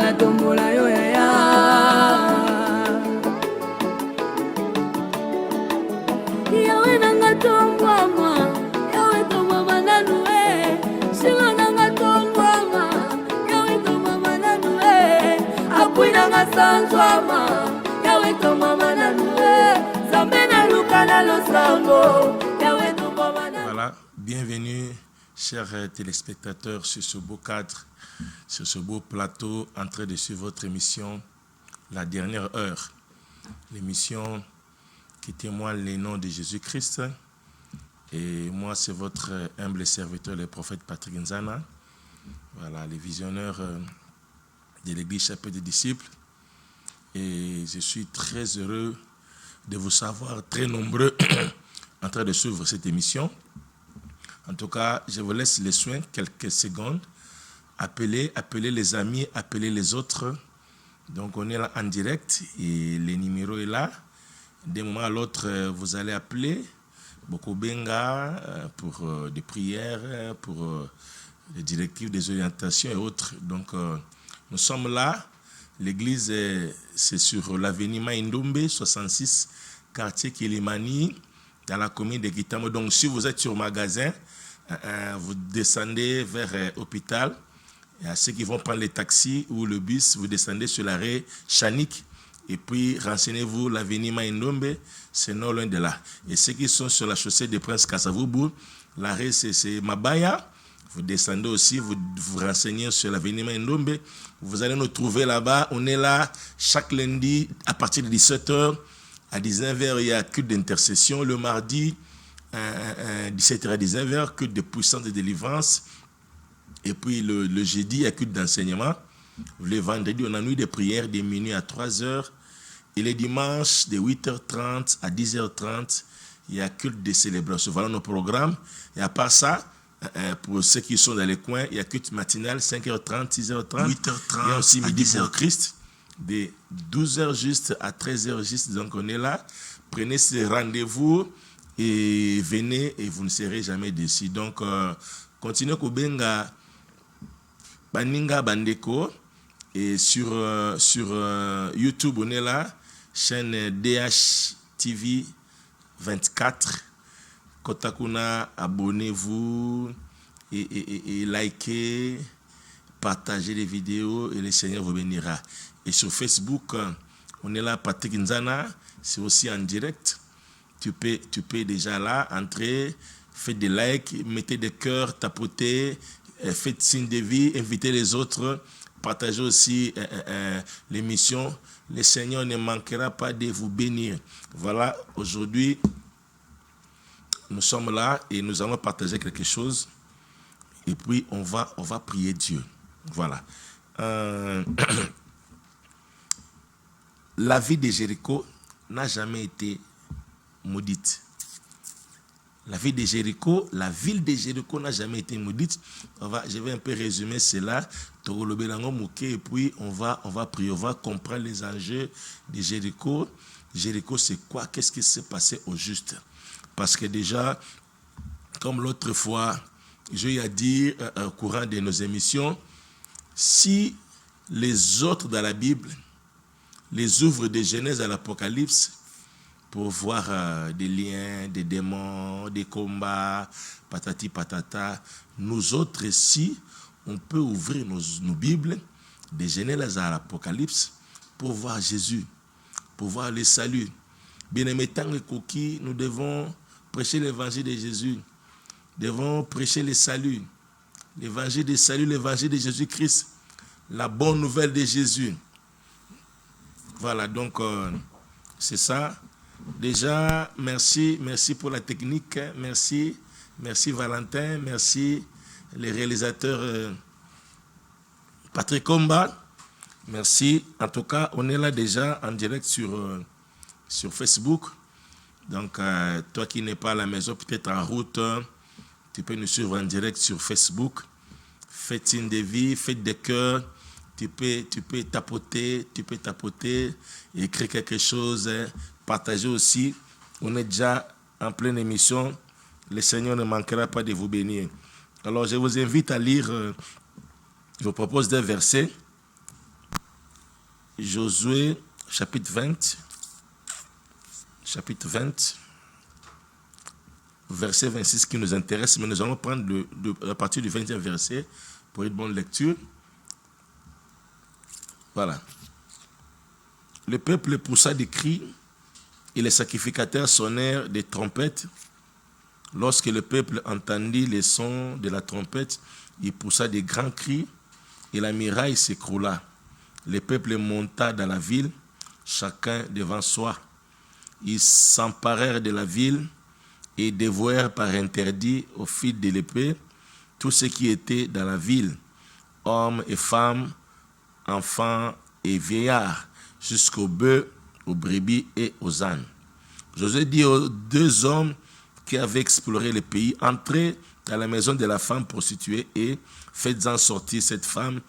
na tombola yo yaya. Yawe nanga tombwama, yawe tombwama nanue. Singa nanga tombwama, yawe tombwama nanue. Apui nanga sanzwama, yawe tombwama nanue. Zambe na luka na losango, yawe tombwama nanue. Voilà, bienvenue chers téléspectateurs sur ce beau cadre, sur ce beau plateau en train de suivre votre émission La Dernière Heure. L'émission qui témoigne les noms de Jésus-Christ. Et moi, c'est votre humble serviteur, le prophète Patrick Nzana. Voilà, les visionneurs de l'église Chapelle des Disciples. Et je suis très heureux de vous savoir très nombreux en train de suivre cette émission. En tout cas, je vous laisse les soins, quelques secondes. Appelez les amis, appelez les autres. Donc, on est là en direct et le numéro est là. D'un moment à l'autre, vous allez appeler Bokobenga pour des prières, pour des directives, des orientations et autres. Donc, nous sommes là. L'église, c'est sur l'avenue Maïndombe, 66, quartier Kilimani, dans la commune de Kitamo. Donc, si vous êtes sur magasin, vous descendez vers l'hôpital. Et à ceux qui vont prendre les taxis ou le bus, vous descendez sur l'arrêt Chanik. Et puis, renseignez-vous, l'avenue Maïndombe, c'est non loin de là. Et ceux qui sont sur la chaussée de Prince Kassavoubou, l'arrêt, c'est Mabaya. Vous descendez aussi, vous vous renseignez sur l'avenue Maïndombe. Vous allez nous trouver là-bas. On est là chaque lundi à partir de 17h. À 19h, il y a culte d'intercession. Le mardi, 17h à 19h, culte de puissance de délivrance. Et puis le jeudi, il y a culte d'enseignement. Le vendredi, on a nuit de prière de minuit à 3h. Et le dimanche, de 8h30 à 10h30, il y a culte de célébration. Voilà nos programmes. Et à part ça, pour ceux qui sont dans les coins, il y a culte matinal, 5h30, 6h30. 8h30. Il y a aussi midi pour Christ, de 12h juste à 13h juste. Donc on est là. Prenez ce rendez-vous et venez et vous ne serez jamais déçus. Donc, continuez Kobenga Baninga Bandeko. Et sur YouTube, on est là. Chaîne DHTV 24. Kotakuna, abonnez-vous et likez, partagez les vidéos et le Seigneur vous bénira. Et sur Facebook, on est là, Patrick Nzana, c'est aussi en direct. Tu peux déjà là entrer, faites des likes, mettez des cœurs, tapotez, faites signe de vie, invitez les autres, partagez aussi l'émission. Le Seigneur ne manquera pas de vous bénir. Voilà, aujourd'hui, nous sommes là et nous allons partager quelque chose. Et puis, on va prier Dieu. Voilà. La vie de Jéricho n'a jamais été maudite. La ville de Jéricho n'a jamais été maudite. Je vais un peu résumer cela. Et puis on va prier, on va comprendre les enjeux de Jéricho. Jéricho, c'est quoi? Qu'est-ce qui s'est passé au juste? Parce que déjà, comme l'autre fois, je vais dire au courant de nos émissions, si les autres dans la Bible, les ouvres de Genèse à l'Apocalypse, pour voir des liens, des démons, des combats, patati patata. Nous autres ici, on peut ouvrir nos Bibles, de Genèse à l'Apocalypse, pour voir Jésus, pour voir le salut. Bien aimé, tant que coquille, nous devons prêcher l'évangile de Jésus. Nous devons prêcher le salut. L'évangile de salut, l'évangile de Jésus-Christ. La bonne nouvelle de Jésus. Voilà, donc, c'est ça. Déjà, merci pour la technique, merci Valentin, merci les réalisateurs Patrick Comba, merci. En tout cas, on est là déjà en direct sur Facebook. Donc, toi qui n'es pas à la maison, peut-être en route, tu peux nous suivre en direct sur Facebook. Faites signe de vie, faites des cœurs. Tu peux tapoter, écrire quelque chose, partager aussi. On est déjà en pleine émission. Le Seigneur ne manquera pas de vous bénir. Alors, je vous invite à lire, je vous propose des versets Josué, chapitre 20, verset 26 qui nous intéresse, mais nous allons prendre à partir du 20e verset pour une bonne lecture. Voilà. Le peuple poussa des cris et les sacrificateurs sonnèrent des trompettes. Lorsque le peuple entendit les sons de la trompette, il poussa des grands cris et la muraille s'écroula. Le peuple monta dans la ville, chacun devant soi. Ils s'emparèrent de la ville et dévouèrent par interdit au fil de l'épée tout ce qui était dans la ville, hommes et femmes, enfants et vieillards, jusqu'aux bœufs, aux brebis et aux ânes. Josué dit aux 2 hommes qui avaient exploré le pays, entrez dans la maison de la femme prostituée et faites-en sortir cette femme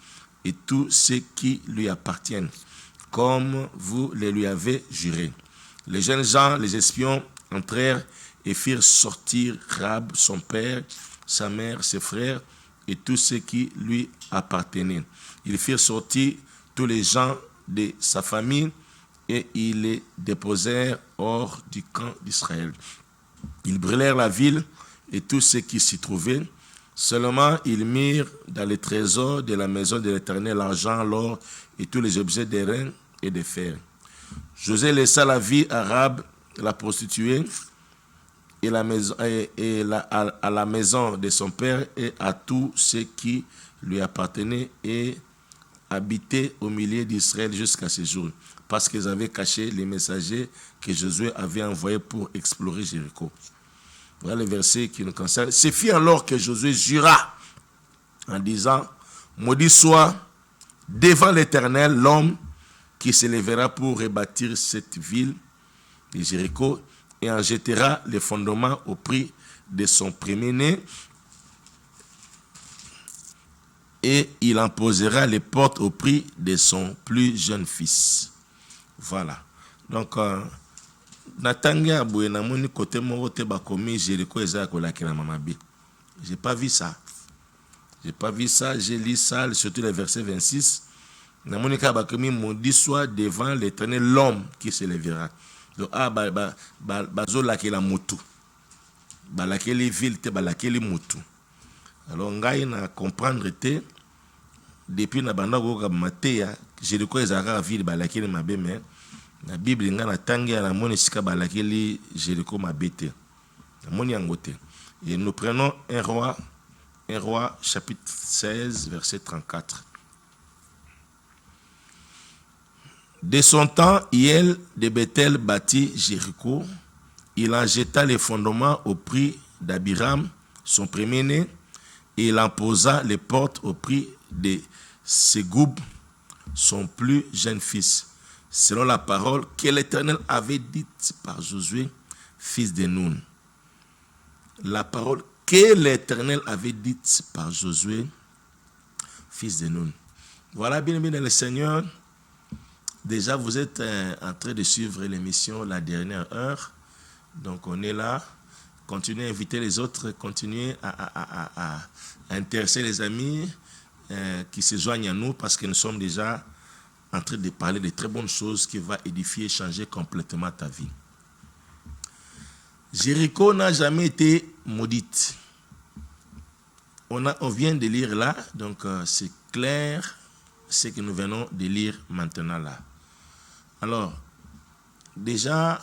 et tous ceux qui lui appartiennent, comme vous le lui avez juré. Les jeunes gens, les espions, entrèrent et firent sortir Rahab, son père, sa mère, ses frères et tous ceux qui lui appartenaient. Ils firent sortir tous les gens de sa famille et ils les déposèrent hors du camp d'Israël. Ils brûlèrent la ville et tout ce qui s'y trouvait. Seulement, ils mirent dans les trésors de la maison de l'Éternel l'argent, l'or et tous les objets d'airain et de fer. Josué laissa la vie à Rahab, la prostituée, et à la maison de son père et à tous ceux qui lui appartenaient et habitaient au milieu d'Israël jusqu'à ce jour, parce qu'ils avaient caché les messagers que Josué avait envoyés pour explorer Jéricho. Voilà le verset qui nous concerne. C'est fit alors que Josué jura en disant, maudit soit devant l'Éternel l'homme qui se lèvera pour rebâtir cette ville de Jéricho et en jettera les fondements au prix de son premier-né et il en posera les portes au prix de son plus jeune fils. Voilà. Donc, Natanga Aboué Namoni côté Morote Bakomi Jéricho Ezakolaki na Mamabi. J'ai pas vu ça. J'ai lu ça, surtout le verset 26. Namoni Bakomi maudit soit devant l'Éternel l'homme qui se lèvera. Donc, bazolaki la mutu. Balaki les villes, balaki les mutu. Alors, ngai na comprendre te depuis na banda ko matéya Jéricho ezaka ville balaki les mabe mais la Bible nga na tangi ya moni sika balaki li Jéricho mabete. Moni yangote. Et nous prenons un roi chapitre 16 verset 34. De son temps, Hiel de Bethel bâtit Jéricho. Il en jeta les fondements au prix d'Abiram, son premier-né, et il en posa les portes au prix de Ségoub, son plus jeune fils, selon la parole que l'Éternel avait dite par Josué, fils de Nun. La parole que l'Éternel avait dite par Josué, fils de Nun. Voilà, bien aimé dans le Seigneur. Déjà, vous êtes en train de suivre l'émission La Dernière Heure. Donc, on est là. Continuez à inviter les autres. Continuez à intéresser les amis qui se joignent à nous parce que nous sommes déjà en train de parler de très bonnes choses qui vont édifier et changer complètement ta vie. Jéricho n'a jamais été maudite. On vient de lire là, donc c'est clair ce que nous venons de lire maintenant là. Alors, déjà,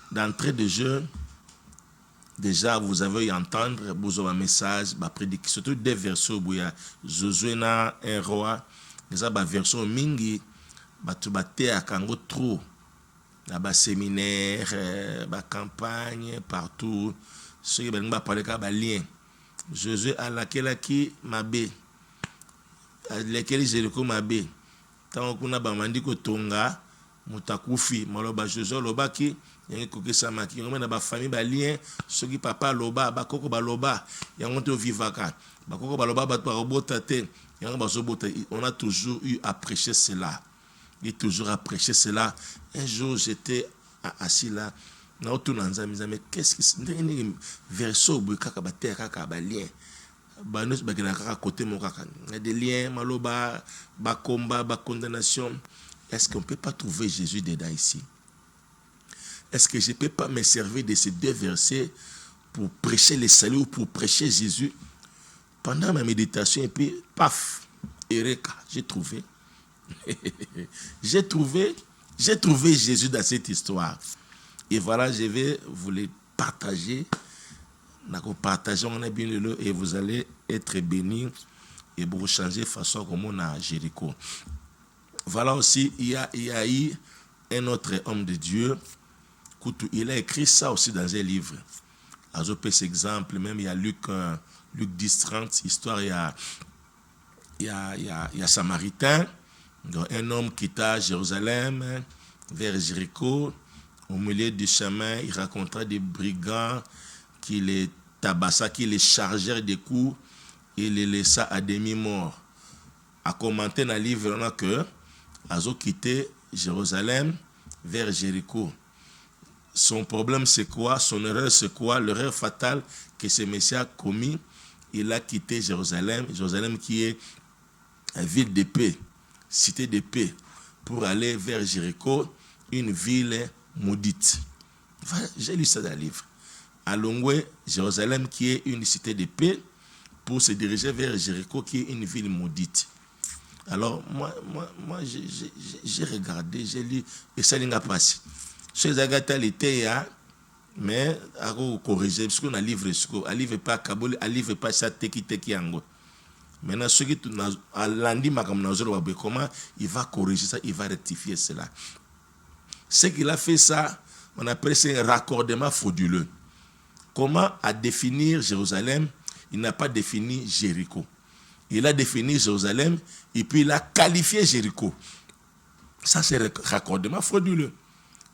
d'entrée de jeu, déjà vous avez entendre un message, surtout des versets où il y a Josué na un roi, déjà des versets mingi, tu batte à Kango trop, là séminaire, campagne partout, ceux qui veulent parler de lien. Josué à laquelle qui mabé, à laquelle Jéricho mabé, tant qu'on a bamandi ko tonga. Mutakufi maloba Josué lobaki yangi kokesa maki ngomena ba famille ba lien soki papa loba ba koko ba loba yango to vivaka ba koko ba loba ba to robota te yango ba sobota. On a toujours eu à prêcher cela. Et toujours à prêcher cela. Un jour j'étais assis là na otunanza mais qu'est-ce que c'est ndenge verso bu kaka ba terre kaka ba lien ba nous ba kina kaka côté mo kaka des liens maloba ba combat ba condamnation. est-ce qu'on ne peut pas trouver Jésus dedans ici? Est-ce que je ne peux pas me servir de ces 2 versets pour prêcher le salut ou pour prêcher Jésus? Pendant ma méditation, et puis, paf, Eureka, j'ai trouvé. j'ai trouvé Jésus dans cette histoire. Et voilà, je vais vous les partager. Et vous allez être bénis et vous changer de façon comme on a à Jéricho. Voilà aussi, il y a eu un autre homme de Dieu. Il a écrit ça aussi dans un livre. À cet exemple, même il y a Luc 10, 30, histoire, il y a Samaritain. Donc, un homme quitta Jérusalem vers Jéricho. Au milieu du chemin, il rencontra des brigands qui les tabassa, qui les chargèrent des coups et les laissa à demi-mort. À commenter dans le livre, on a que Azo quitté Jérusalem vers Jéricho. Son problème c'est quoi? Son erreur c'est quoi? L'erreur fatale que ce Messie a commis, il a quitté Jérusalem, Jérusalem qui est une ville de paix, cité de paix, pour aller vers Jéricho, une ville maudite. Enfin, j'ai lu ça dans le livre. À Longwe, Jérusalem qui est une cité de paix, pour se diriger vers Jéricho qui est une ville maudite. Alors, moi j'ai regardé, j'ai lu, et ça n'a pas passé. Chez Agatha, l'été, mais à corriger, parce qu'on a livré, à livre pas Kaboul, à livre pas ça, teki yango. Maintenant, ceux qui à lundi, comment il va corriger ça, il va rectifier cela. Ce qu'il a fait ça, on appelle ça un raccordement frauduleux. Comment à définir Jérusalem? Il n'a pas défini Jéricho. Il a défini Jérusalem et puis il a qualifié Jéricho. Ça, c'est un raccordement frauduleux.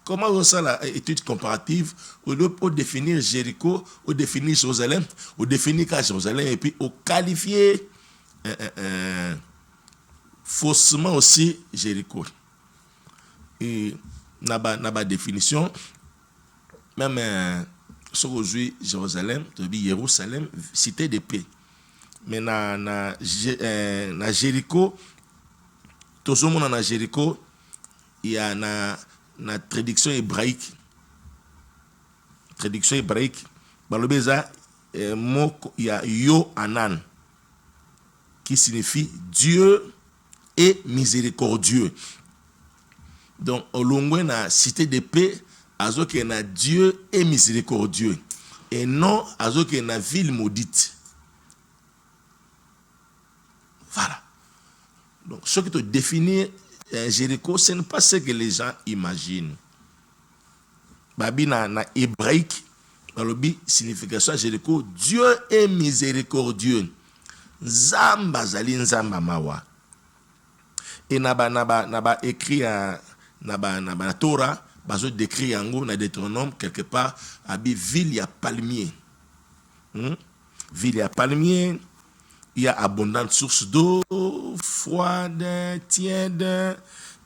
Comment on sait l'étude comparative? Au définir Jéricho, au définir Jérusalem, au définir qu'à Jérusalem et puis au qualifier faussement aussi Jéricho. Et n'a pas définition. Même aujourd'hui, Jérusalem, Jérusalem, cité de paix. Mais na Jéricho, tout le monde dans Jéricho, il y a na traduction hébraïque. Traduction hébraïque, balobeza mot il y a Yo Anan qui signifie Dieu est miséricordieux. Donc au long na cité de paix, azo que na Dieu est miséricordieux et non azo que na ville maudite. Voilà. Donc ce qui te définit Jéricho, ce n'est pas ce que les gens imaginent. Babi na hébraïque, dans le signification Jéricho, Dieu est miséricordieux. Zamba zali nzamba mawa. Et naba écrit na Torah, bazo décrit yango na Deutéronome quelque part abi ville ya palmier. Ville ya palmier. Il y a abondante source d'eau, froide, tiède,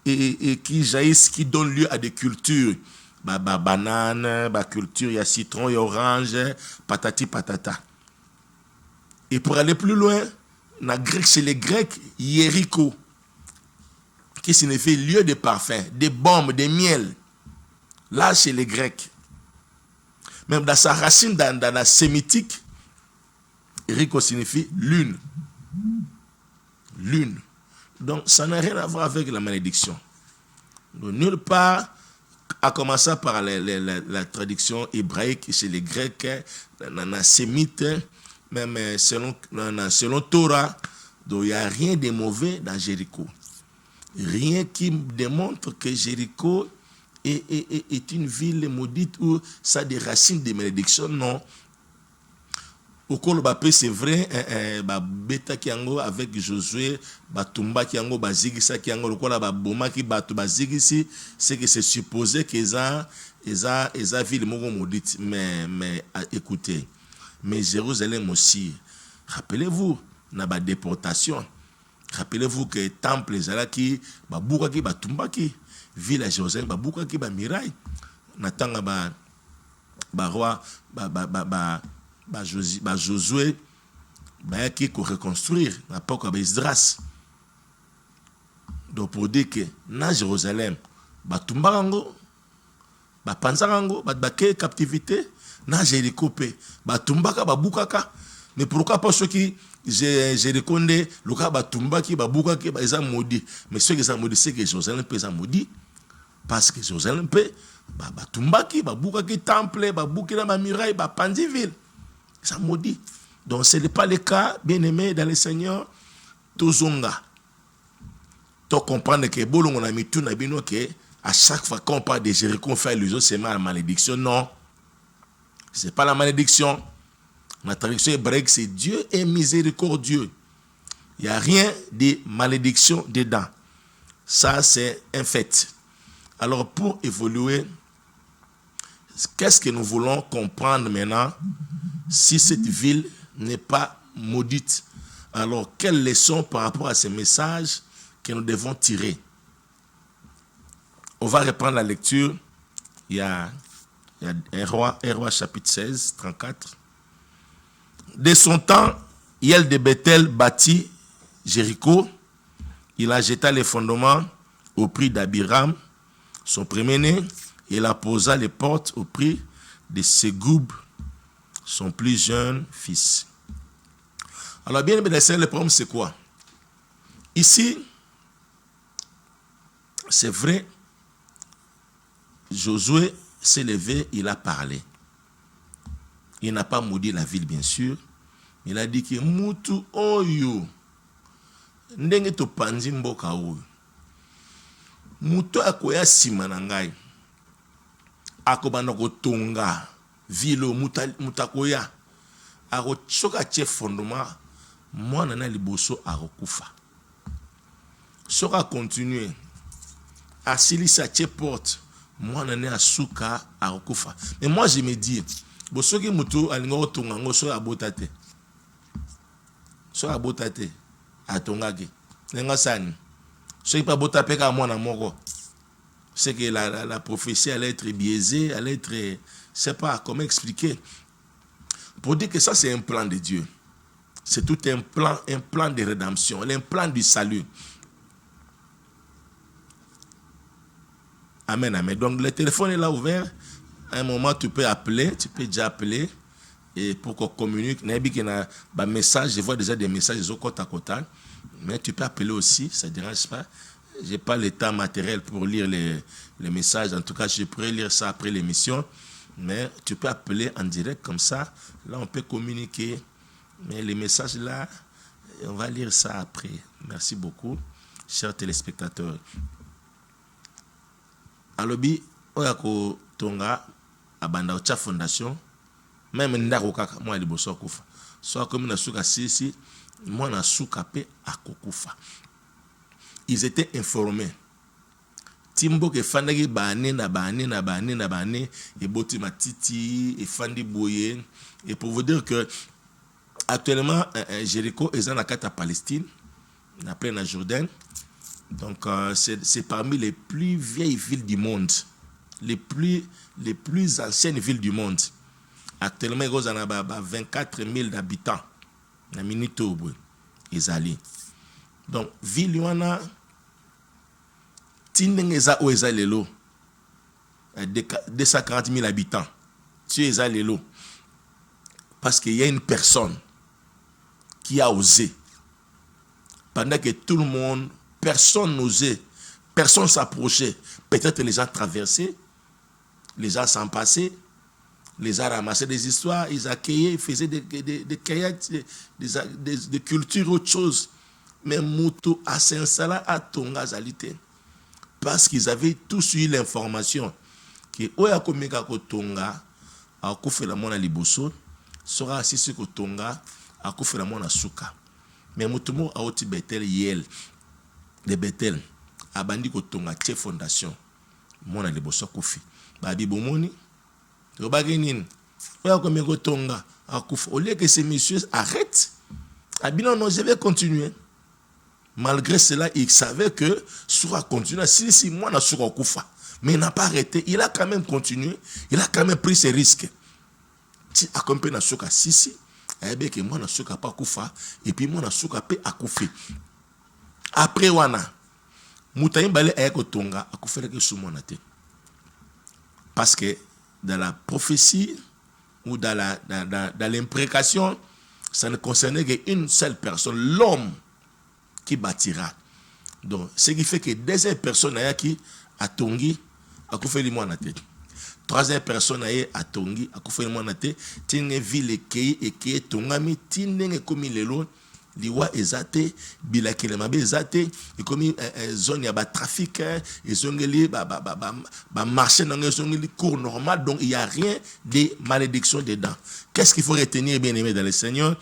et qui jaillissent, qui donnent lieu à des cultures. Banane, culture, il y a citron, il y a orange, patati patata. Et pour aller plus loin, chez les Grecs, Jéricho, qui signifie lieu de parfum, des bombes, des miels. Là, chez les Grecs. Même dans sa racine, dans la sémitique, Jéricho signifie lune. Lune. Donc, ça n'a rien à voir avec la malédiction. Donc, nulle part, à commencer par la traduction hébraïque chez les Grecs, la sémite, même selon Torah, donc il n'y a rien de mauvais dans Jéricho. Rien qui démontre que Jéricho est une ville maudite où ça a des racines de malédiction, non. Au Kolobapé, c'est vrai, beta kiango avec Josué, batumba kiango, bazigisa kiango, le kola boma ki batu bazigisi, c'est que c'est supposé que eza ville maudite. Mais écoutez, mais Jérusalem aussi, rappelez-vous, na ba déportation, rappelez-vous que temple zala ki, babuka ki, batumba ki, ville à Jérusalem, babuka ki, miraille, natanga roi, Josué, qui reconstruire, n'importe quoi, Esdras. Donc pour dire que na Jérusalem batumbarango bapanzarango batbake captivité na Jéricho pe batumbaka babukaka. Mais pourquoi pas ceux qui Jéricho nde loka batumbaki babukaki ba eza maudit. Mais ceux qui sont maudits c'est que Jérusalem peut être maudit parce que Jérusalem peut batumbaki babukaki temple babuki na muraille bapandi ville. Ça maudit. Donc ce n'est pas le cas, bien aimé dans le Seigneur. Tozonga. Tu comprends que bolongo na mitu na bino que à chaque fois qu'on parle de Jéricho on fait allusion c'est la malédiction. Non. C'est pas la malédiction. La traduction hébraïque c'est Dieu est miséricordieux. Il n'y a rien de malédiction dedans. Ça c'est un fait. Alors pour évoluer, qu'est-ce que nous voulons comprendre maintenant? Si cette ville n'est pas maudite, alors quelle leçon par rapport à ces messages que nous devons tirer? On va reprendre la lecture. Il y a un roi chapitre 16, 34. De son temps, Hiel de Bethel bâtit Jéricho. Il a jeté les fondements au prix d'Abiram, son premier-né. Il a posé les portes au prix de Ségoub, son plus jeune fils. Alors bien aimé, le problème c'est quoi? Ici, c'est vrai, Josué s'est levé, il a parlé. Il n'a pas maudit la ville, bien sûr. Il a dit que Mutu oyo ndenge to panzi mboka oyo Mutu akoya sima na ngai akobanda kotonga ville mutakoya akochoka tie fondement mwana na liboso akokufa. Soka continuer asilisa tie porte mwana na asuka akokufa. Mais moi je me dis bosoki mutu alingo tonga ngo so abotate. So abotate atongaki. Nenga sani. So pas botape ka mwana moko. C'est que la prophétie allait être biaisée, allait être, je ne sais pas comment expliquer. Pour dire que ça c'est un plan de Dieu. C'est tout un plan de rédemption, un plan du salut. Amen, amen. Donc le téléphone est là ouvert. À un moment tu peux appeler, tu peux déjà appeler et pour qu'on communique. Message, je vois déjà des messages au côte à côte. Mais tu peux appeler aussi, ça ne dérange pas. Je n'ai pas le temps matériel pour lire les messages. En tout cas, je pourrais lire ça après l'émission. Mais tu peux appeler en direct comme ça. Là, on peut communiquer. Mais les messages là, on va lire ça après. Merci beaucoup, chers téléspectateurs. Alobi, oyako tonga abanda ocha fondation. Même ndako kaka moi liboso kufa. Soit comme na suka sisi, moi na suka pe akokufa. Ils étaient informés. Timbo ke fandaki bane et boti matiti et fandi boye. Et pour vous dire que actuellement Jéricho est dans la carte à Palestine, en plein Jourdain. Donc c'est parmi les plus vieilles villes du monde, les plus anciennes villes du monde. Actuellement il y a 24 000 habitants. Na minito ezali. Donc ville wana Tindengeza ou ezalelo 240 000 habitants. Tu es ezalelo. Parce qu'il y a une personne qui a osé. Pendant que tout le monde, personne n'osait, personne s'approchait. Peut-être les gens traversaient, les gens s'en passaient, les gens ramassaient des histoires, ils accueillaient, ils faisaient des cueillettes, des cultures, autre chose. Mais Moutou a s'installé à Tonga Zalité. Parce qu'ils avaient tous eu l'information que Oya Komeka Tonga a koufé la mona liboso sera assis sur Tonga a koufé la mona suka. Mais Moutumo a oti Bethel Hiel de Bethel a bandi Tonga tche fondation mona liboso koufé. Babi bomoni Robagenin Oya Komeka Tonga a koufé. Au lieu que ces messieurs arrêtent, Abinon non, je vais continuer. Malgré cela, il savait que Soura continuait. Si moi, na Soura Koufa. Mais il n'a pas arrêté. Il a quand même continué. Il a quand même pris ses risques. Si accompagné na Soura si, eh bien que moi, na Soura pas Koufa. Et puis moi, na Soura pas Akoufi. Après, wana, Moutaï balé ayeko tonga akufeleke soumona te. Parce que dans la prophétie ou dans l'imprécation, ça ne concernait qu'une seule personne, l'homme qui bâtira. Donc, ce qui fait que deuxième personne qui a tongi, a fait le mois tête. Troisième personne a tongi, a fait le mois tête. Tine ville et qui tongami, tine comme les lots, liwa ezate, bilakele mabe ezate, et comme zone ya ba trafic, et zongeli ba marché dans les zongeli cours normal, donc il y a rien de malédiction dedans. Qu'est-ce qu'il faut retenir, bien aimé dans le Seigneur?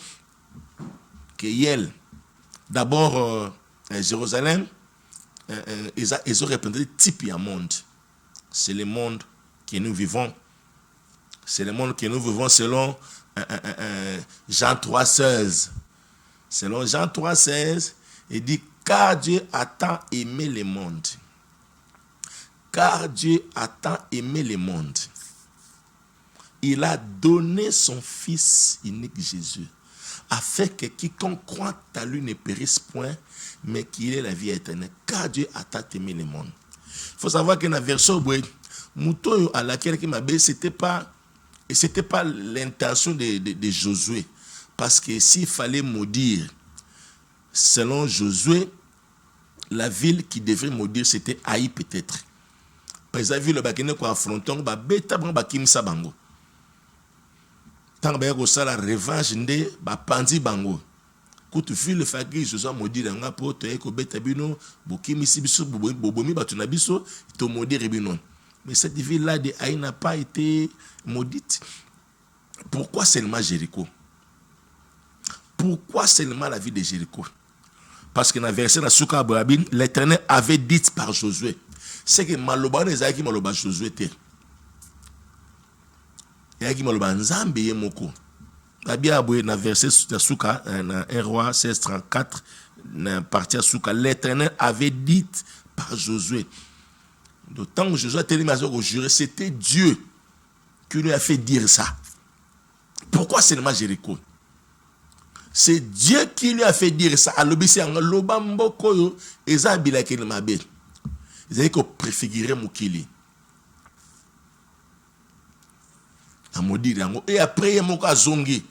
Que Yel, d'abord Jérusalem, ils ont représenté type à monde. C'est le monde que nous vivons. C'est le monde que nous vivons selon Jean 3,16. Selon Jean 3,16, il dit car Dieu a tant aimé le monde. Car Dieu a tant aimé le monde. Il a donné son Fils unique Jésus, afin que quiconque croit à lui ne périsse point, mais qu'il ait la vie éternelle. Car Dieu a tant aimé le monde. Il faut savoir que dans la version Mouton à laquelle il m'a dit, c'était pas l'intention de Josué. Parce que s'il fallait maudire, selon Josué, la ville qui devrait maudire, c'était Haï peut-être. Parce que la ville qui est affrontée, il y a bango. Tant que vous avez la revanche, il pandi bango. Quand tu fais le fait que Josué maudit, il y a pour te beta bino, bokimisi biso, bobomi batuna biso, te maudire bino. Mais cette ville-là de Haï n'a pas été maudite. Pourquoi seulement Jéricho? Pourquoi seulement la ville de Jéricho? Parce que dans le verset de Souka Abraham, l'Éternel avait dit par Josué. C'est que Maloba n'est qui Maloba Josué te. Et qui Maloba Nzambe Yemoko. Abia Aboué dans le verset de Souka, dans 1 Roi 16:34, dans partie de Souka, l'Éternel avait dit par Josué. D'autant que Josué a tellement juré, c'était Dieu qui lui a fait dire ça. Pourquoi seulement Jéricho? C'est Dieu qui lui a fait dire ça. Ils avaient préfiguré Moukili. Et après, il y a Zongi.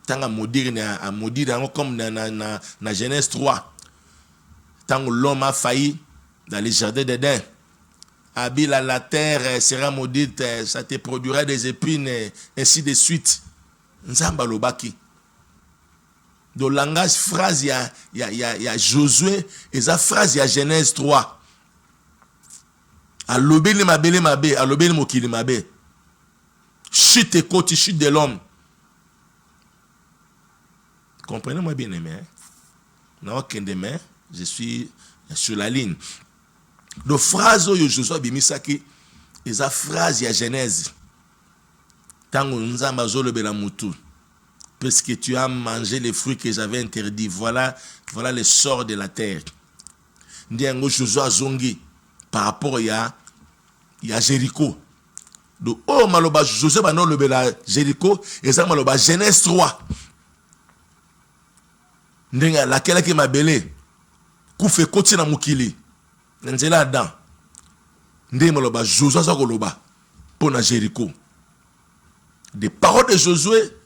Tant à maudire comme dans Genèse 3. Tant que l'homme a failli dans les jardins d'Éden. Abila, la terre sera maudite, ça te produira des épines, ainsi de suite. Nzamba Lobaki. Dans le langage phrase, il y a Josué, et sa phrase, il y a Genèse 3. Alobé le mabé, alobé le mokili mabé. Chute et côté, chute de l'homme. Comprenez-moi bien, aimé. Non, aucun de mes, je suis sur la ligne. Donc, phrase où Josué bimisaki, et sa phrase, il y a Genèse. Tango nzamba zolo bela mutu. Parce que tu as mangé les fruits que j'avais interdits. Voilà le sort de la terre. Ndiango Josué zongi par rapport il y a Jéricho. Donc oh maloba Josué banon le bela Jéricho et ça maloba Genèse 3. Ndenga laquelle qui m'a belé koufe koti na mukili. Nzela Adam. Ndé maloba Josué za koloba pour na Jéricho. Des paroles de Josué.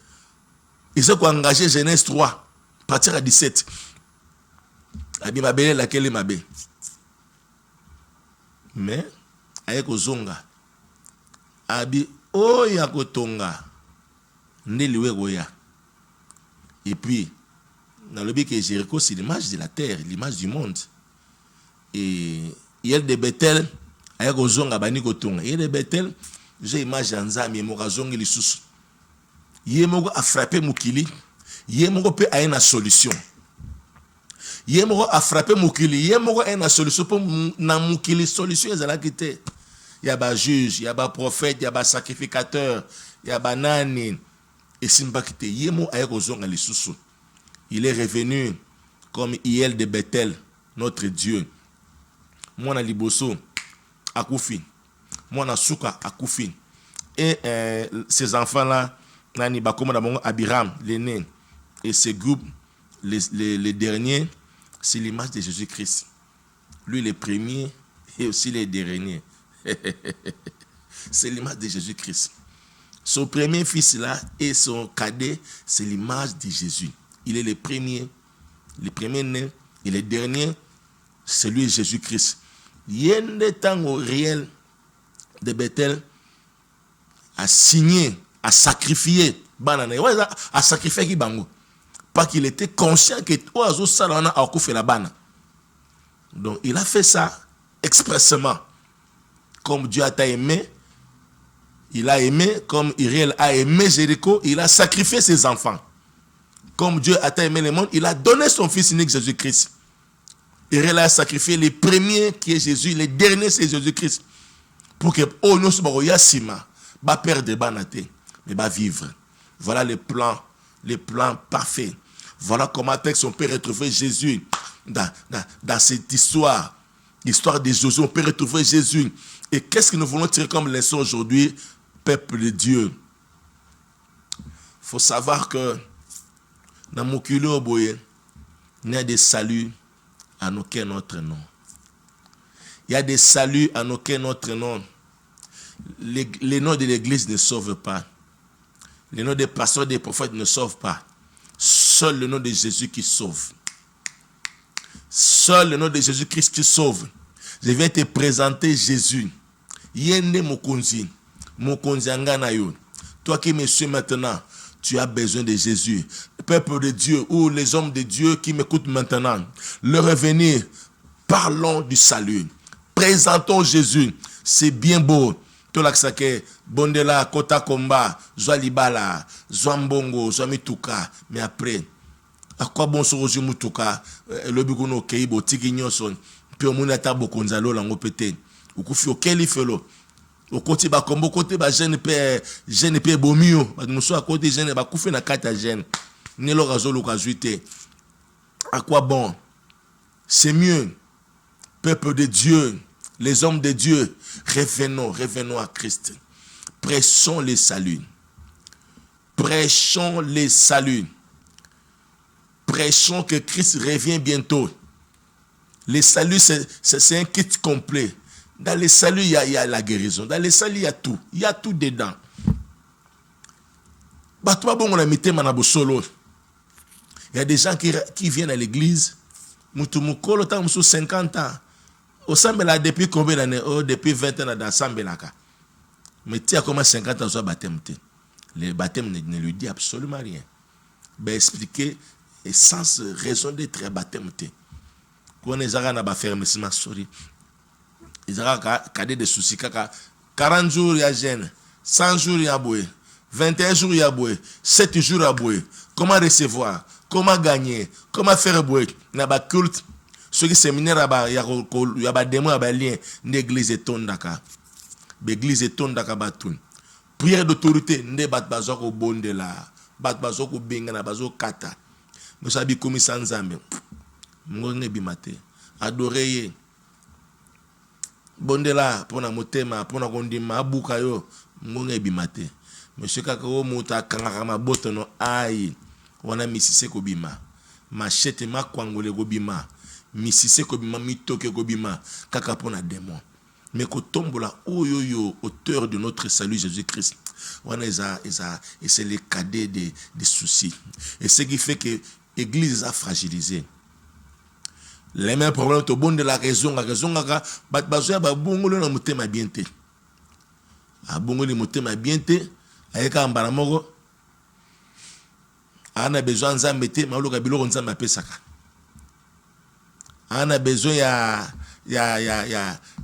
Ils ont engagé Genèse 3, partir à 17. Abi mabele laquelle mabé. Mais avec Ozonga, Abi oya kotonga, ndeliwe goya. Et puis, dans le but que Jéricho, c'est l'image de la terre, l'image du monde. Et il de Bethel, avec Ozonga bani kotonga. Il de Bethel, j'ai image d'Anzami, Morazongi l'issous. Yemoko a frappé Moukili, Yemoko peut avoir une solution. Yemoko a frappé Moukili, Yemoko a une solution pour Moukili. Solution, il y a quitté. Il y a un juge, il y a un prophète, il y a un sacrificateur, il y a un nani. Et si il quitté, Yemoko a ozonga les sous. Il est revenu comme Hiel de Bethel, notre Dieu. Moi, na liboso, à Koufi. Moi, na Souka, à Koufi. Et ces enfants-là, Nani Bakoma Abiram, l'aîné, et ce groupe, les derniers, c'est l'image de Jésus-Christ. lui le premier et aussi le dernier. C'est l'image de Jésus-Christ. Son premier fils là et son cadet, c'est l'image de Jésus. Il est le premier né, et le dernier, c'est lui Jésus-Christ. Il y a un temps au réel de Bethel à signer, à sacrifier, à sacrifier qui bango. Parce qu'il était conscient que oiseau salana a fait la bana. Donc il a fait ça expressément. Comme Dieu t'a aimé, il a aimé, comme Iriel a aimé Jéricho, il a sacrifié ses enfants. Comme Dieu a aimé le monde, il a donné son fils unique Jésus-Christ. Iriel a sacrifié le premier qui est Jésus, le dernier c'est Jésus-Christ. Pour que nous soyons yassima, pas perdre banate, mais pas vivre. Voilà le plan parfait. Voilà comment on peut retrouver Jésus dans cette histoire. L'histoire de Josué, on peut retrouver Jésus. Et qu'est-ce que nous voulons tirer comme leçon aujourd'hui, peuple de Dieu? Il faut savoir que dans mon culot, il y a des saluts en aucun autre nom. Il y a des saluts en aucun autre nom. Les noms de l'église ne sauvent pas. Les noms des pasteurs, des prophètes ne sauvent pas. Seul le nom de Jésus qui sauve. Seul le nom de Jésus-Christ qui sauve. Je viens te présenter Jésus. Yende Mokonzi. Mokonzi Anganayo. Toi qui me suis maintenant, tu as besoin de Jésus. Le peuple de Dieu ou les hommes de Dieu qui m'écoutent maintenant, leur revenir, parlons du salut. Présentons Jésus. C'est bien beau. Tolaksake, Bondela, Kota Komba, Zwalibala, Zwambongo, Zwamituka. Mais après, à quoi bon se rejoindre Mutuka, le Biguno Keibo, Tiginyoson, puis au Munata Bokonzalo, l'angopete, ou Kufio Kelifelo, au côté Bakombo, côté Bajen Pe Bomio, nous sommes à côté Gene, Bakoufe na Kata Gene, Nelo Razolo Kazuite. À quoi bon? C'est mieux, peuple de Dieu, les hommes de Dieu, revenons à Christ. Prêchons les saluts. Prêchons les saluts. Prêchons que Christ revient bientôt. Les saluts, c'est un kit complet. Dans les saluts, il y a la guérison. Dans les saluts, il y a tout. Il y a tout dedans. Il y a des gens qui viennent à l'église. Mutumukolo, tant 50 ans. Au Sambela, depuis combien d'années? Depuis 20 ans dans Sambelaka. Mais tu as comment 50 ans sur le baptême? Le baptême ne lui dit absolument rien. Ben expliquer essence, raison d'être baptême. Quand les gens ont fermé, ils ont des soucis. 40 jours, il y a gêne. 100 jours, il y a boué. 21 jours, il y a boué. 7 jours, il y a boué. Comment recevoir? Comment gagner? Comment faire boué? Il y a culte. Ceux qui séminaire, il y a des mots, il y a lien. L'église est tondaka. L'église est tondaka batoun. Prière d'autorité, ne bat bazoko bondela. Bat bazoko bengana bazoko kata. Nous savons comme sans zambe. Mngone bimate. Adorer. Bondela pour na motema, pour na kondima abuka yo. Mngone bimate. Monsieur kakao muta kangakama botono ai. Wana misise ko bima. Machete makwangole ko bima. Misise ko bima mitoke ko bima. Kaka pona démon. Mais qu'on tombe là, auteur de notre salut Jésus-Christ. Et c'est le cadet des soucis. Et ce qui fait que l'église a fragilisé. Les mêmes problèmes, au bon de la raison, on a besoin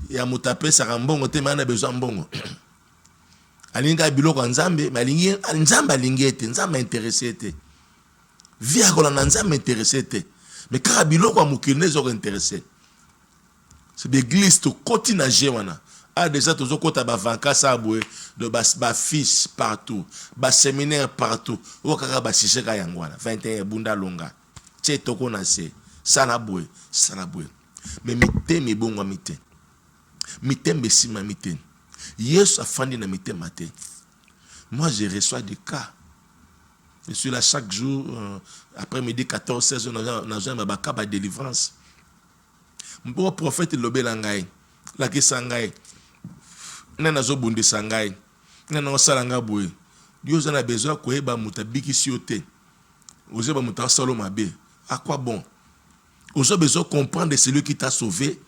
ya mutape sarambongo te mana besoin mbongo alinga biloko nzambe malingi nzambe alingete nzambe intéressé te via ko na nzambe intéressé te mais ka biloko amukine zo intéressé c'est l'église to kotina jewana a déjà tozo kota ba vanka sabwe de ba fiche partout ba séminaire partout o kaka ba sisheka yangwana 21 bunda longa che toko na se sana bwe mais miteme bongo mite miteme sima mite Yesu afandi na mite mate. Moi je reçois des cas. Je suis là chaque jour après midi 14 16 on a ma délivrance. Mpo prophète lobela ngai. La ki sangai. Nana zo bunde sangai. Nana osala nga boye. Dieu a besoin ko eba mutabiki siote. Oze ba muta salo mabe. À quoi bon? Vous avez besoin de comprendre celui qui t'a sauvé.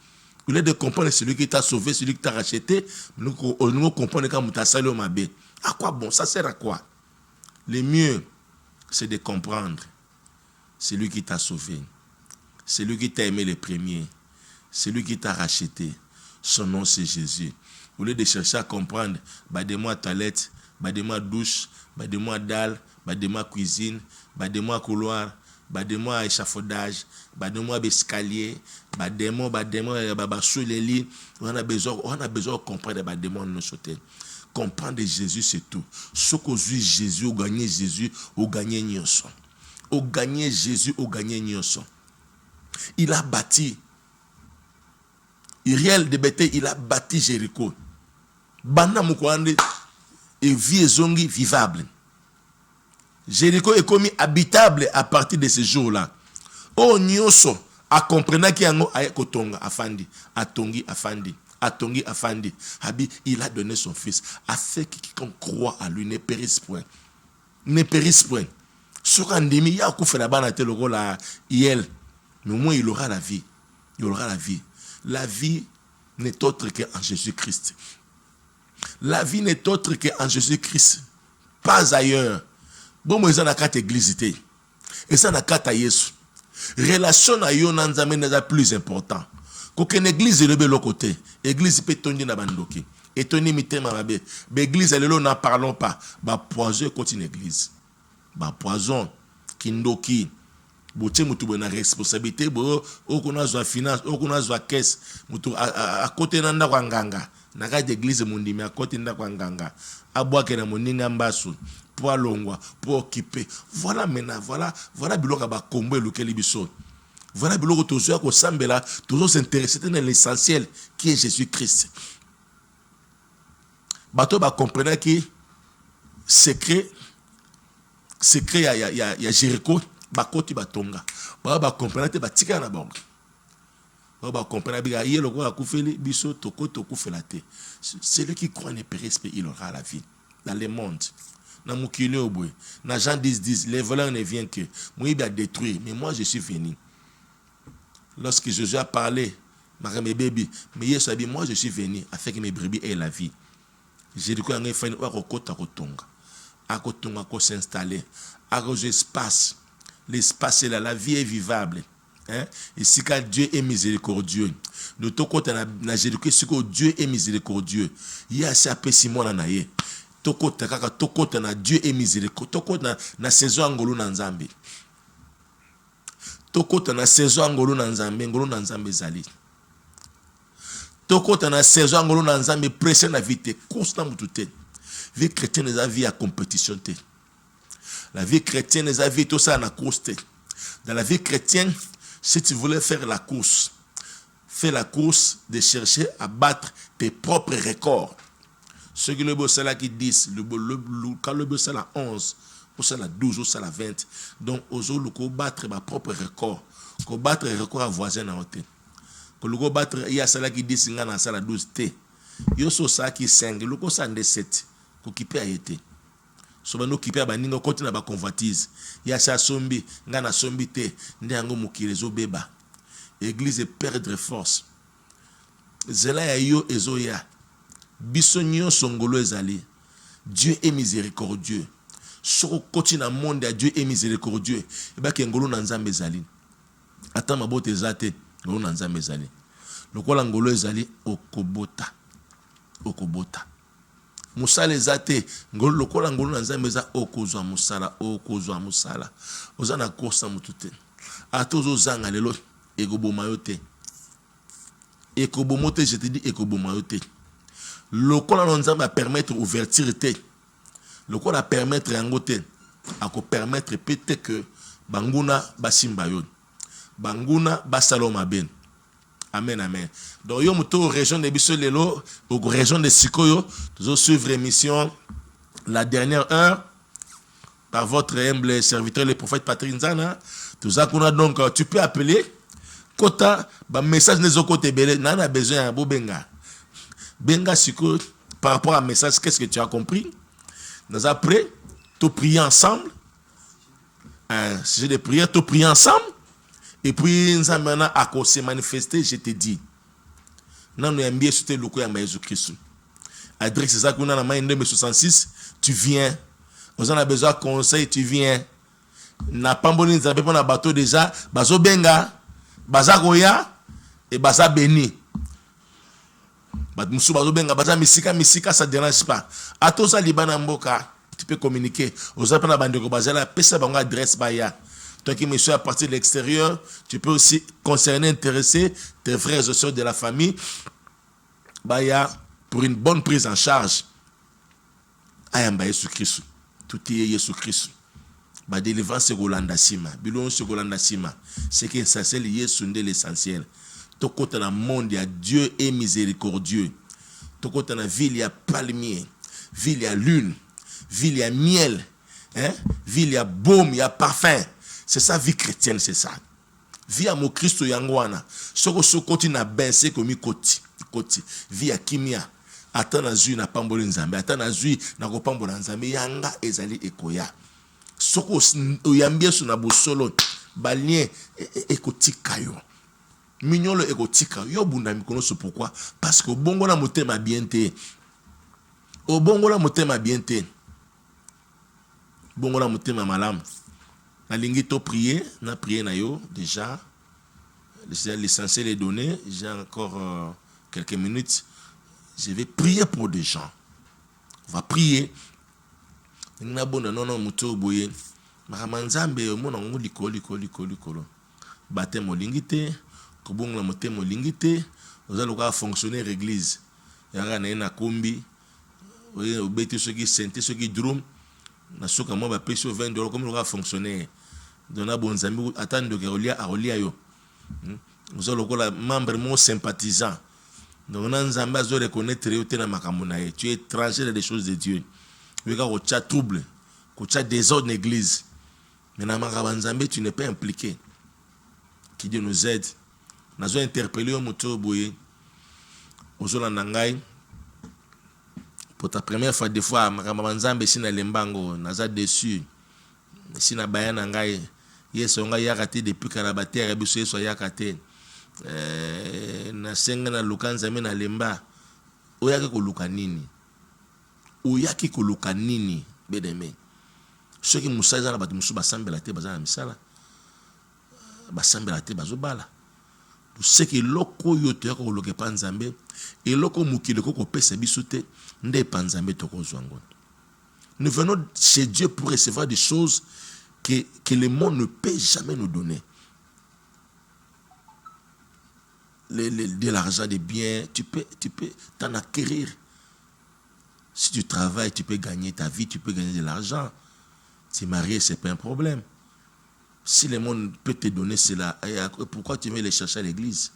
Au lieu de comprendre celui qui t'a sauvé, celui qui t'a racheté, nous comprenons quand tu as salé au mabé. À quoi bon? Ça sert à quoi? Le mieux, c'est de comprendre celui qui t'a sauvé, celui qui t'a aimé le premier, celui qui t'a racheté. Son nom, c'est Jésus. Au lieu de chercher à comprendre, badez-moi toilette, badez-moi douche, badez-moi dalle, badez-moi cuisine, badez-moi couloir, badez-moi échafaudage, badez-moi escalier, badez-moi sur les lits. On a besoin de comprendre badez-moi nos sauter. Comprendre Jésus, c'est tout. Ce que Jésus, au gagné Jésus, au gagné Nyonson. Au gagné Jésus, au gagné Nyonson. Il a bâti. Iriel de Béthé, il a bâti Jéricho. Bana Moukwande et vie zongi vivable. Jéricho est commis habitable à partir de ce jour-là. Oh Nyonso a compris qu'il y a un kotonga afandi, atongi afandi, atongi afandi. Habi, il a donné son fils afin que quiconque croit à lui ne périsse point. Ne périsse point. Sur un demi, il y a un coup fait la banane le rôle à Iel. Mais au moins il aura la vie. Il aura la vie. La vie n'est autre qu'en Jésus-Christ. La vie n'est autre qu'en Jésus-Christ. Pas ailleurs. Bon, moi, j'ai une église. Et ça, n'a qu'à Yesu. Relation à yon nanzame n'est plus important. Qu'aucune église est de l'autre côté. Église peut tenir na bandoki. Et tenir mitema mabe. Mais église, elle n'en parlons pas. Bah, poison continue église. Bah, poison. Kindoki. Boté mutu na responsabilité. Bo, okuna zwa finance. Okuna zwa caisse. Mutu à côté nanda kwa nganga. Naka d'église mundi. Mais à côté nanda kwa nganga. Aboua kena muninga mbasu. Pour longwa, pour occuper. Voilà maintenant, voilà biloko ba combo lequel biso. Voilà biloko toujours ko sambela, toujours s'intéresser dans l'essentiel qui est Jésus-Christ. Bato ba comprendre que secret ya Jéricho ba koti batonga. Ba comprendre te ba tika na bango. Ba comprendre biga yelo ko akufeli biso toko felate. Celui qui croit ne périsse pas, il aura la vie dans le monde. Dans Jean 10, les voleurs ne viennent que. Moi, il a détruit, mais moi, je suis venu. Lorsque Jésus a parlé, mes bébés, mais Yesu a dit, moi, je suis venu afin que mes brebis aient la vie. J'ai dit qu'il y a un s'installer. L'espace. L'espace est là, la vie est vivable. Ici, quand Dieu est miséricordieux. De tout côté, Dieu est miséricordieux. Il y a assez à Simon Anaye. Tokota na Dieu est miséricordieux. Tokota na saison angolo na nzambe. Tokota na saison angolo na nzambe, ngolo na nzambe zali. Tokota na saison angolo na nzambe pression na vie te, course na mutute. Vie chrétienne est la vie à compétition te. La vie chrétienne est la vie tout ça na course te. Dans la vie chrétienne, si tu voulais faire la course, fais la course de chercher à battre tes propres records. Ceux qui le bossent là qui 10, quand le bossent là 11, ou ça là 12, ou ça là 20. Donc, aux autres, il faut battre ma propre record. Il faut battre le record à voisin à côté. Il faut battre, il y a celle qui 10, il y a celle 12 T. Il y a ça qui 5, il y a ça 7. Il faut qu'il paye à été. Souvent, nous qui paye à nous continuer à convoitise. Il y a ça sombi, il y a sombi T. Il y a un qui les obéba. L'église est perdre force. Zela ya yo ezoya. Bisonyo songolo ezali. Dieu est miséricordieux. Soko koti na monde ya Dieu est miséricordieux. Eba ke ngolo na nzambe ezali. Ata mabote ezate ngolo na nzambe ezali. Lokola ngolo ezali okobota. Okobota. Musala ezate ngolo lokola ngolo na nzambe eza okozwa musala, okozwa musala. Ozana kosa mutute. Atozo zanga lelo ekoboma yo te. Ekobomo te, je te dis ekoboma yo te. Le quoi va permettre ouverture te. Le quoi va permettre yango te. Ako permettre peut-être que banguna basimba yo. Banguna basaloma ben. Amen, amen. Donc yo muto région de biso lelo, au région de Sikoyo, toujours suivre l'émission La Dernière Heure par votre humble serviteur le prophète Patrick Nzana. Tout ça qu'on a donc tu peux appeler Kota, ba message ne zokote belé, n'a besoin de benga. Benga siko, par rapport à message, qu'est-ce que tu as compris? Nous après, tu prier ensemble. Un sujet de prière, tu prier ensemble. Et puis, nous avons à se manifester, je te dis. Nous avons bien souhaité le coup à Jésus-Christ. Adresse, c'est ça qu'on a dans la main 66, tu viens. Nous avons besoin de conseil, tu viens. Na pamboni nzambe pona bateau déjà bazo benga baza koya et baza béni bat musu bazo benga baza misika ça dérange pas atoza libana mboka tu peux communiquer aux appels à bandeko bazala pesa bango adresse baya toi qui me suis à partir de l'extérieur tu peux aussi concerner intéresser tes frères et sœurs de la famille baya pour une bonne prise en charge ayamba Yesu Christ tout est Yesu Christ. Ba délivrance c'est Golanda Sima. Bilon c'est Golanda Sima. C'est que ça c'est l'essentiel. Tout côté dans le monde, il y a Dieu est miséricordieux. Tout côté dans la ville, il y a palmier. Ville, il y a lune. Ville, il y a miel. Hein? Ville, il y a baume, il y a parfum. C'est ça, vie chrétienne, c'est ça. Vie à mon Christ Yangwana. Ce que ce côté n'a ben, c'est comme côté. Vie à Kimia. Attends à Zui na Pamboli Nzambe. Attends à Zui na Kopamboli Nzambe. Yanga ezali ekoya. Soko oyambia suna bosolo balien ekotika yo mignolo ekotika yo bunda mikono so pourquoi parce que bongo na motema bien te o bongo na motema bien te bongo na motema malam na lingi to prier na prier na yo déjà l'essentiel est donné j'ai encore quelques minutes je vais prier pour des gens on va prier. Na bona non muto boye makamanzambe mona ngo likolo batemo lingite ko bonga motemo lingite ozalo ka fonctionner l'église yanga na kombi oye obeti soki sente soki drum na soka mo ba peso $20 comme ka fonctionner dona bonzambe atando ke olia yo ozalo ko la membre mon sympathisant donc na nzambe azo reconnaître yo te na makambo na ye tu es étranger dans les choses de Dieu. Au chat trouble, au chat désordre l'église. Mais dans Marabanzambe, tu n'es pas impliqué. Qui Dieu nous aide. Nous avons interpellé au moto boye. Aux Olanangai. Pour ta première fois, des fois, Marabanzambe, si na lembango, nous avons déçu. Si na bayanangai, yes, on a yakate depuis Karabaté, Rebusé, soit yakate. Na senga na lukanzame na lemba. Oyake ko lukanini. Oyaki koluka nini bedeme ceux qui musaza na batu musu basambela te bazana misala basambela te bazobala ceux qui loko yoto yako koloke panzambe et loko mukile ko pesa biso te nde panzambe to ko zwango. Nous venons chez Dieu pour recevoir des choses que le monde ne peut jamais nous donner. De l'argent, des biens, tu peux t'en acquérir. Si tu travailles, tu peux gagner ta vie, tu peux gagner de l'argent. Si marié, ce n'est pas un problème. Si le monde peut te donner cela, pourquoi tu veux les chercher à l'église?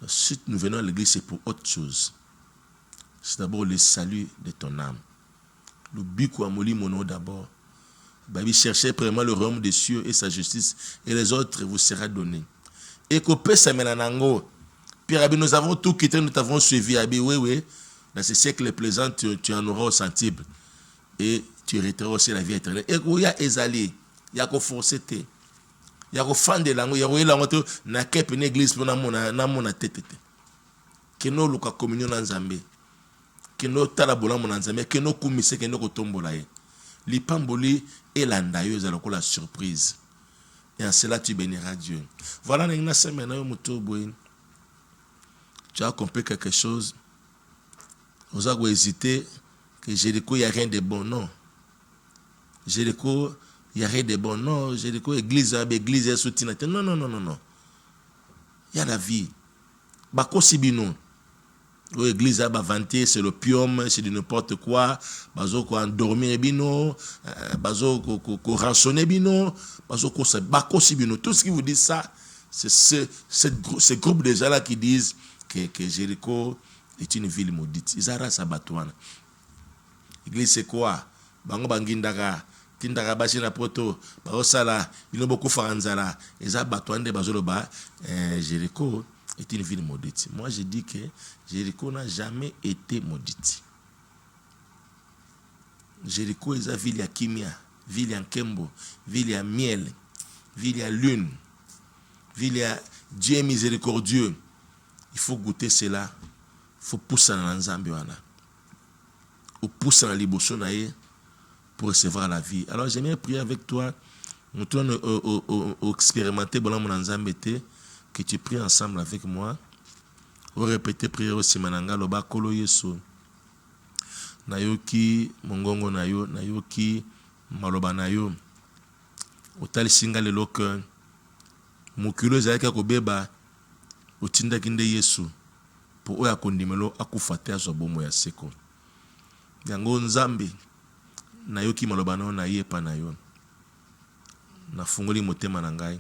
Si nous venons à l'église, c'est pour autre chose. C'est d'abord le salut de ton âme. Le bico amoli mono d'abord. Babi, cherchez premièrement le royaume des cieux et sa justice, et les autres vous sera donné. Et qu'au ça menanango. Pierre Abi, nous avons tout quitté, nous t'avons suivi. Abi, oui. Dans ce siècle présent, tu en auras au centuple. Et tu hériteras aussi la vie éternelle. Et il y a Ezali, il y a qu'au forceté. Il y a qu'au fan de langue, il y a qu'au langue, n'a qu'à une église pour na tête. Que nous luka communion dans Zambé. Que nous talabola mon Zambé. Que nous kumise, que nous kotombolaye. L'ipamboli et l'andayo, c'est la surprise. Et en cela, tu béniras Dieu. Voilà, tu as compris quelque chose. Vous avez hésité que Jéricho, il n'y a rien de bon, non. Jéricho, il n'y a rien de bon, non. Jéricho, église, église, soutien. Non. Il y a la vie. Bako Sibino. L'église a vanté, c'est l'opium, c'est de n'importe quoi. Bazo ko endormir bino, bazo ko rançonner bino, bazo ko bako Sibino. Tout ce qui vous dit ça, c'est ce groupe de gens là qui disent que Jéricho est une ville maudite. Ils arrasent à Batouana. L'église c'est quoi? Bango bangindaka tindaka basi na poto baosala bino bokufa nzala eza bato ande bazoloba Jéricho est une ville maudite. Moi je dis que Jéricho n'a jamais été maudite. Jéricho est une ville à kimia, ville à nkembo, ville à miel, ville à lune, ville à Dieu miséricordieux. Il faut goûter cela. Il faut pousser dans l'ensemble. Ou pousser dans liboso pour recevoir la vie. Alors j'aimerais prier avec toi. Nous allons expérimenter que tu pries ensemble avec moi. Ou répéter prière aussi mananga loba kolo yeso. Nayoki mongongo nayo, nayoki maloba nayo. Otali singa lelo ke mukilo ezalaki kobeba otinda kinde yesu po oya kondimelo akufate azwa bomo ya seko. Yango nzambe nayoki maloba nayo na yepa na yo. Nafungoli motema na ngai.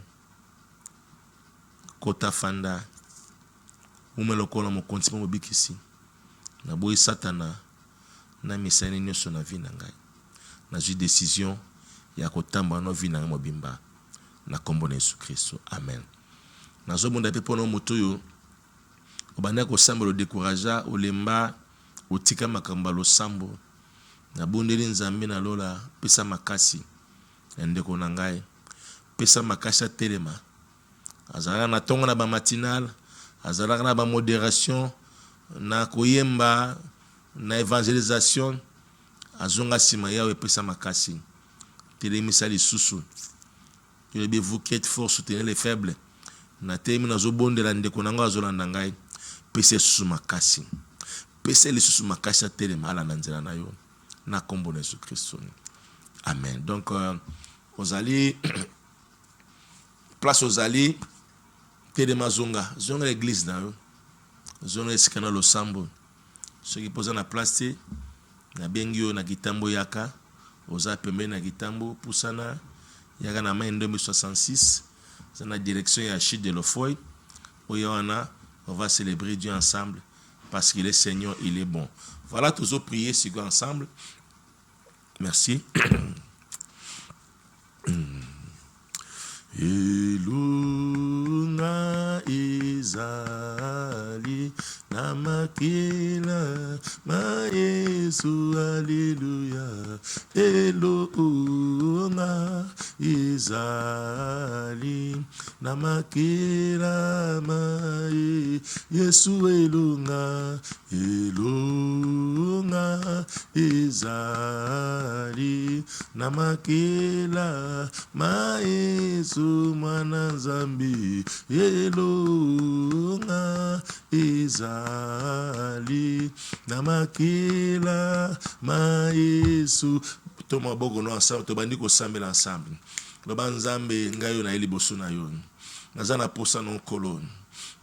Kota fanda umelokola mokonzi mo bikisi. Na boyi satana na misani nyonso na vie na ngai. Na zwi décision ya kotamba no vie na ngai mobimba. Na kombo na Yesu Kristo. Amen. Nazo bonda pe pono moto yo obanda ko samba lo décourager olemba otika makamba lo sambo na bondeli nzambe na lola pesa makasi ndeko na ngai pesa makasi telema azala na tongo na ba matinal azala na ba modération na koyemba na évangélisation azonga sima yawe pesa makasi telemisa lisusu que vous qui êtes fort soutenez les faibles na temi na zobondela ndeko nango azolanda ngai pese susu makasi pese lisusu makasi telema ala na nzela na yo na kombo na Yesu Kristo. Amen. Donc aux alliés place aux alliés telema zonga l'église na yo zonga esikana lo sambo ceux qui posent na place te na bengi yo na kitambo yaka oza pembe na kitambo pusana yaka na main 2066 c'est la direction ya Chute de l'Ofoy Oyana. On va célébrer Dieu ensemble parce qu'il est Seigneur, il est bon. Voilà, tous prier sur ensemble. Merci. Elunga izali namakila ma Yesu alléluia. Elunga izali namakila ma Yesu elunga elunga izali namakila ma Yesu mwana nzambi elonga ezali namakila ma Yesu toma bogo no ensemble to bandi ko sambela ensemble loba nzambe ngayo na liboso na yo nazana posa non kolon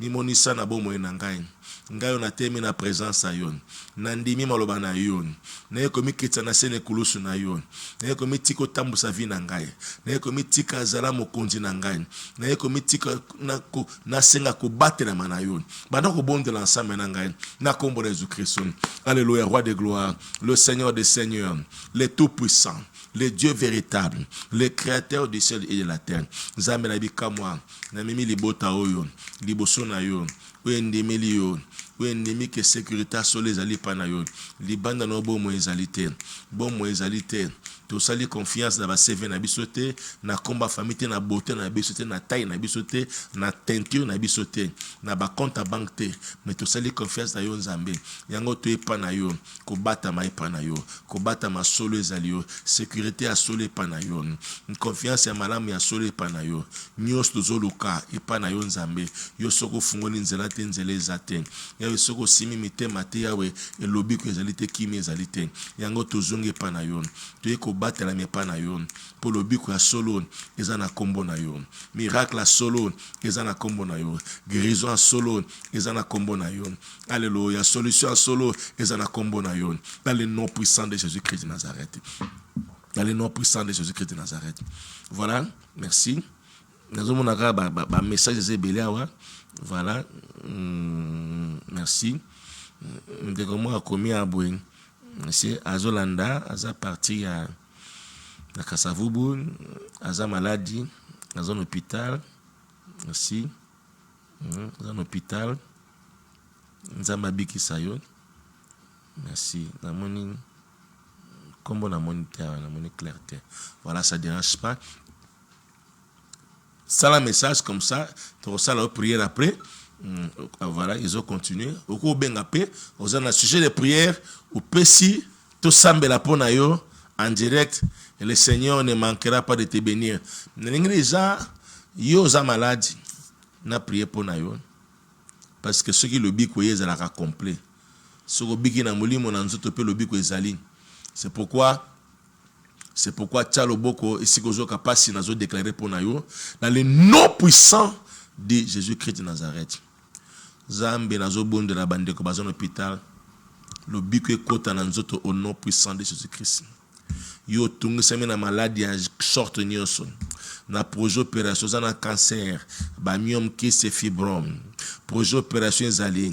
ni monisa na bomo na ngai ngayo na temi na présence a yon nandimi maloba na yon na ekomi kitsa na sene kulusu na yon na ekomi tiko tambusa vi na ngai na ekomi tika zala mokonzi na ngai na ekomi tika na senga ko batela mana yon banda ko bondela ensemble na ngai na kombo de Jésus Christ. Alléluia, roi de gloire, le Seigneur des seigneurs, le tout puissant, le Dieu véritable, le créateur du ciel et de la terre. Nzambe na bikamwa na mimi libota oyo liboso na yo oyendemeli yo oyendemi ke sécurité sur les ali pa na yo libanda no bomo ezalité to sali confiance na ba CV na bisote na komba famille na beauté na bisote na taille na bisote na teinture na bisote na ba compte à banque te mais to sali confiance na yo nzambe yango to epa na yo ko bata ma epa na yo ko bata ma solo ezali yo sécurité a solo epa na yo confiance ya malamu ya solo epa na yo nyos to zoluka epa na yo nzambe yo soko fungoni nzela te nzela ezate yawe soko simi mitema te yawe elobi ko ezali te kimi ezali te yango to zonge epa na yo to eko batela mepa na yo pour le biko ya solo ezana kombo na yo miracle a solo ezana kombo na yo guérison a solo ezana kombo na yo alléluia solution a solo ezana kombo na yo dans le nom puissant de Jésus-Christ de Nazareth, dans le nom puissant de Jésus-Christ de Nazareth. Voilà, merci. Nous avons un message de Zébélia. Voilà, merci. Nous avons commis à Bouin. Monsieur Azolanda, à partir na Kasavubu, aza maladie, dans un hôpital aussi, dans un hôpital, Nzambabi Kisayo. Merci. Namoni combo namoni terre, namoni clarté. Voilà, ça dérange pas. Ça la message comme ça, tu reçois la prière après. Voilà, ils ont continué. Au cours bengapé, aux a sujet de prière, au pessi, tout semble la ponayo en direct, et le Seigneur ne manquera pas de te bénir. Déjà, yo za malade, na prié ponayo, parce que ceux qui le bico yé zala complet. Ceux qui biki na molimo na nzoto pe le bico ezali. C'est pourquoi Tchalo Boko et Sikozo Kapasi n'a déclaré ponayo dans le nom puissant de Jésus-Christ de Nazareth. Zambe nazo bon de la bande ko bazon hôpital le bico kota na nzoto au nom puissant de Jésus-Christ. Yo tungu seme na maladie en sorte nyonso na projet opération na cancer ba myome ki se fibrome projet opération ezali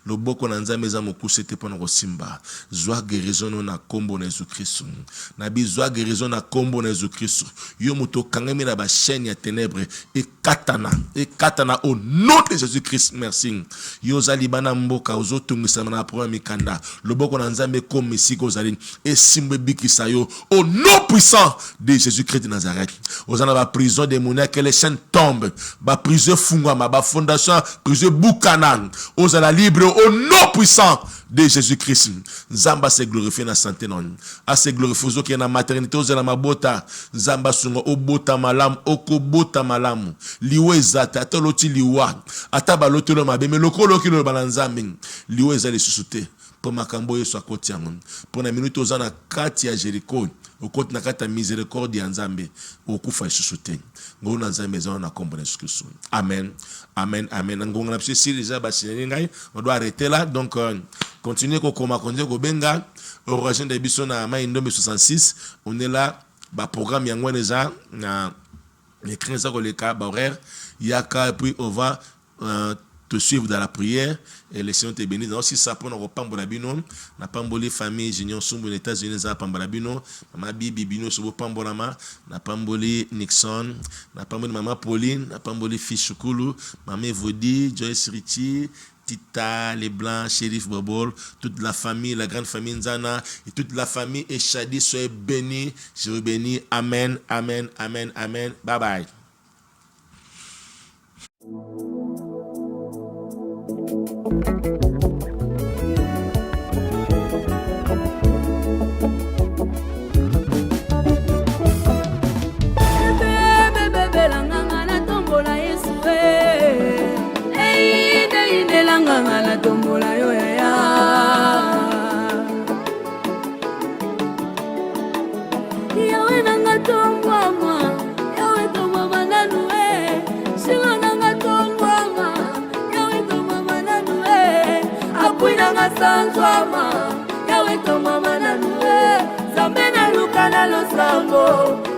le boko na nzambe za mokusete pona ko simba zwa guérison na kombo na Jésus-Christ na bizwa guérison na kombo na Jésus-Christ yo moto kangami na ba chaîne ya ténèbres et katana au nom de Jésus-Christ. Merci yo zali bana mboka ozotungu na programme mikanda le boko na nzambe comme siko zali et simbe bikisa yo au nom puissant de Jésus-Christ de Nazareth. Aux en la prison des monnaies que les chaînes tombent, ba prison fungama, ba fondation prison Buchanan, aux la libre au nom puissant de Jésus-Christ. Zamba se glorifie na santé non. A se glorifie aux qui na maternité aux la mabota, Zamba sungo au bota malam, oko bota malamu. Liwe zata atoloti liwa, ataba lotolo mabe mais lokolo ki lo balanzaming. Liwe zali susute. Pour makambo yeso akoti yango pour na minute ozana kati ya Jericho okoti na kati ya miséricorde ya Nzambe okufa lisusu te ngona Nzambe ezana na kombo na Jésus. Amen ngonga na pse si déjà basineli ngai on doit arrêter là donc continuer ko koma konde ko benga origine de biso na Mai Ndombe 66 on est là ba programme yango déjà na écrit ça ko le cas ba horaire yaka et puis on va te suivre dans la prière et le Seigneur te bénisse. Aussi ça pour nous pambola bino na pamboli famille Junior Sumbu les États-Unis za pambola bino mama bibi bino so pambola ma na pamboli Nixon na pamboli mama Pauline na pamboli Fichukulu mama Vodi Joyce Richi Tita les Blancs Shérif Bobol toute la famille la grande famille Nzana et toute la famille Echadi soyez bénis je vous bénis amen bye bye. Na tombola yo ya yawe nanga tombwama yawe tomama nanu singa nanga tombwama yawe tomama nanu apui nanga sanzwama yawe tomama nanu zambe na luka na losambo